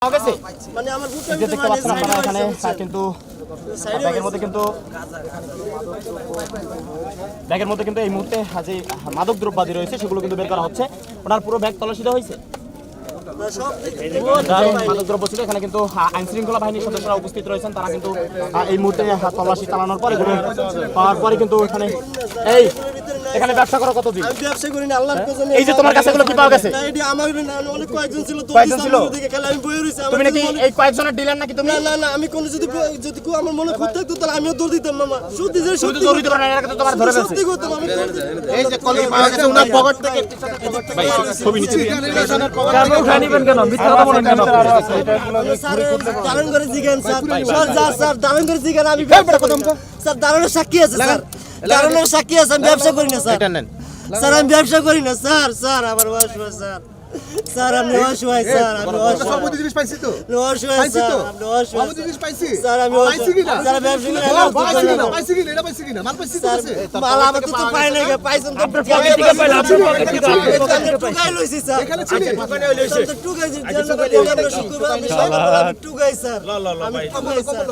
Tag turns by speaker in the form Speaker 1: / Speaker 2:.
Speaker 1: মানে আমার দেখতে পাচ্ছেন আপনারা এখানে কিন্তু ব্যাগের মধ্যে কিন্তু এই মুহূর্তে যে মাদক দ্রব্যাদি রয়েছে সেগুলো কিন্তু বের করা হচ্ছে। ওনার পুরো ব্যাগ তল্লাশি দেওয়া হয়েছে। মাদক দ্রব্য ছিল এখানে কিন্তু আইন শৃঙ্খলা বাহিনীর সদস্যরা উপস্থিত রয়েছেন। তারা কিন্তু এই মুহূর্তে তল্লাশি চালানোর পর এগুলো পাওয়ার পরে কিন্তু এখানে ব্যবসা করো কতদিন?
Speaker 2: আমি ব্যবসা করি না, আল্লাহর কসম।
Speaker 1: এই যে তোমার কাছে এগুলো কি পাওয়া গেছে?
Speaker 2: না, এটা আমার না, অনেক কয়েকজন ছিল তো।
Speaker 1: কয়েকজন ছিল?
Speaker 2: ওদিকে খেলা আমি বইয়ে রইছি।
Speaker 1: তুমি নাকি এই কয়েকজনের ডিলার নাকি তুমি?
Speaker 2: না না না, আমি কোন যদি কেউ আমার মনে খুঁত থাকতো তাহলে আমিও দৌড় দিতাম মামা। সত্যি যে
Speaker 1: তুমি তো দৌড় দিতে পারো না, এরা তো তোমার ধরে ফেলছে।
Speaker 2: সত্যি করতাম আমি।
Speaker 1: এই যে কলম পাওয়া গেছে ওনার পকেট থেকে ভাই ছবি নিতে কেন উঠা নিবেন কেন? মিথ্যা কথা বলেন কেন?
Speaker 2: দারুণ করে জিগান স্যার। স্যার যা স্যার, দারুণ করে জিগান। আমি ব্যবসা করি না। স্যার দারুণের সাক্ষী আছে স্যার। দারুণের সাক্ষী আছে, আমি ব্যবসা করি না স্যার।
Speaker 1: এটা নেন।
Speaker 2: স্যার আমি ব্যবসা করি না স্যার। স্যার আমার অসহায় স্যার। স্যার আমি অসহায় স্যার। আমি অসহায়।
Speaker 3: সবুজ জিনিস পাইছি তো।
Speaker 2: অসহায় স্যার। আমি অসহায়।
Speaker 3: সবুজ জিনিস পাইছি।
Speaker 2: স্যার আমি
Speaker 3: পাইছি কি না?
Speaker 2: স্যার ব্যবসা করি না।
Speaker 3: পাইছি কি না? পাইছি কি না? এটা পাইছি কি না? মাল পাইছি তো আছে।
Speaker 2: মাল আমার তো পাই নাই, পাইছেন তো
Speaker 1: আপনার পকেট থেকে পাইলাম, আপনার পকেট থেকে
Speaker 2: টুকাই লইছি স্যার।
Speaker 3: এখানে ছিল।
Speaker 2: স্যার তো টুকাই দিন। জানো কইলে আমরা শুক্রবার আমি টুকাই স্যার। আমি টুকাই স্যার।